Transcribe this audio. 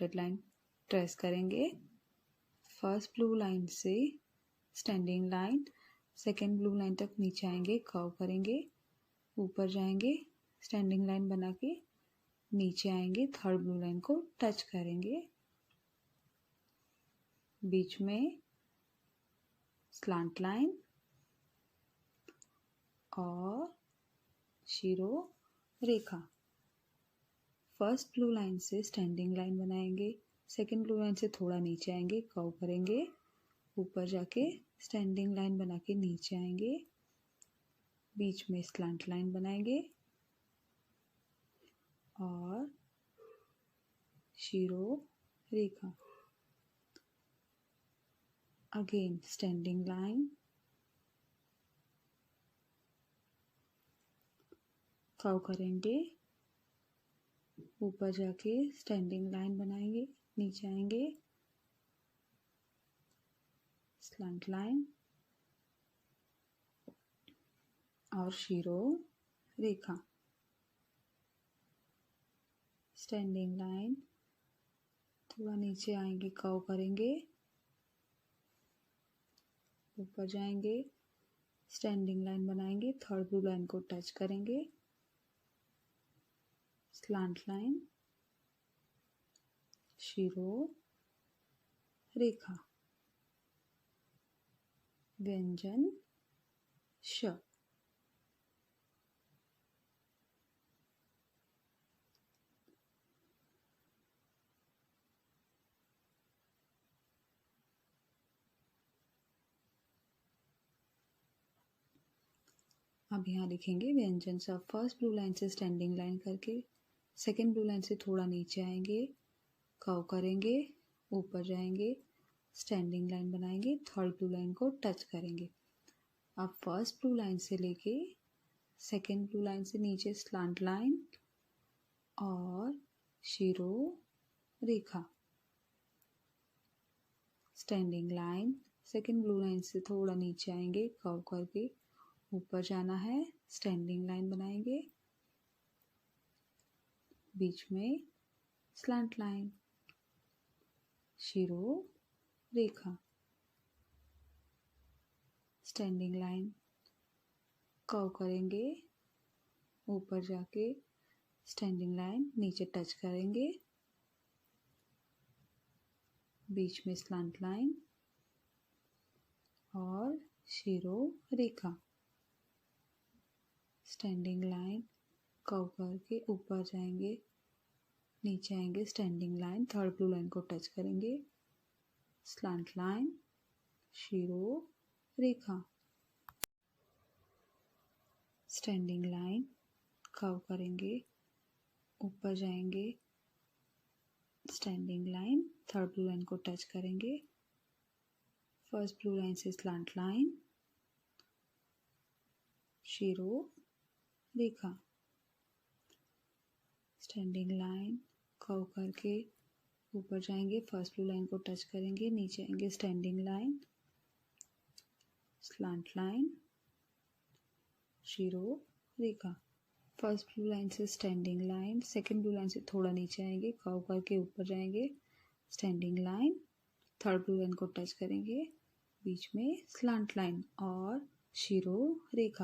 Dotted line trace करेंगे। First blue line से standing line, second blue line तक नीचे आएंगे, कर्व करेंगे, ऊपर जाएंगे, स्टैंडिंग लाइन बना के नीचे आएंगे, थर्ड ब्लू लाइन को टच करेंगे, बीच में स्लांट लाइन और शिरो रेखा। फर्स्ट ब्लू लाइन से स्टैंडिंग लाइन बनाएंगे, सेकेंड ब्लू लाइन से थोड़ा नीचे आएंगे, कर्व करेंगे, ऊपर जाके स्टैंडिंग लाइन बना के नीचे आएंगे, बीच में स्लांट लाइन बनाएंगे और शिरो रेखा। अगेन स्टैंडिंग लाइन, कर्व करेंगे, ऊपर जाके स्टैंडिंग लाइन बनाएंगे, नीचे आएंगे, स्लैंट लाइन और शिरो रेखा। स्टैंडिंग लाइन, थोड़ा नीचे आएंगे, कर्व करेंगे, ऊपर जाएंगे, स्टैंडिंग लाइन बनाएंगे, थर्ड ब्लू लाइन को टच करेंगे, स्लांट लाइन, शिरो रेखा। व्यंजन श। अब यहाँ लिखेंगे व्यंजन स। फर्स्ट ब्लू लाइन से स्टैंडिंग लाइन करके सेकेंड ब्लू लाइन से थोड़ा नीचे आएंगे, कर्व करेंगे, ऊपर जाएंगे, स्टैंडिंग लाइन बनाएंगे, थर्ड ब्लू लाइन को टच करेंगे। अब फर्स्ट ब्लू लाइन से लेके सेकेंड ब्लू लाइन से नीचे स्लांट लाइन और शिरो रेखा। Standing line, second blue line से थोड़ा नीचे आएंगे, कर्व करके ऊपर जाना है, स्टैंडिंग लाइन बनाएंगे, बीच में स्लैंट लाइन, शिरो रेखा। स्टैंडिंग लाइन, कर्व करेंगे, ऊपर जाके स्टैंडिंग लाइन, नीचे टच करेंगे, बीच में स्लैंट लाइन और शिरो रेखा। स्टैंडिंग लाइन, कर्व करके ऊपर जाएंगे, नीचे आएंगे, standing line, third blue line को टच करेंगे, स्लैंट लाइन, शिरो रेखा। स्टैंडिंग लाइन, कर्व करेंगे, ऊपर जाएंगे, standing line, third blue line को टच करेंगे, फर्स्ट ब्लू लाइन से स्लैंट लाइन, शिरो रेखा। स्टैंडिंग लाइन, कर्व करके ऊपर जाएंगे, फर्स्ट ब्लू लाइन को टच करेंगे, नीचे आएंगे, स्टैंडिंग लाइन, स्लैंट लाइन, शिरो रेखा। फर्स्ट ब्लू लाइन से standing line, second blue line से थोड़ा नीचे आएंगे, कर्व करके ऊपर जाएंगे, standing line, third blue line को टच करेंगे, बीच में स्लैंट लाइन और शिरो रेखा।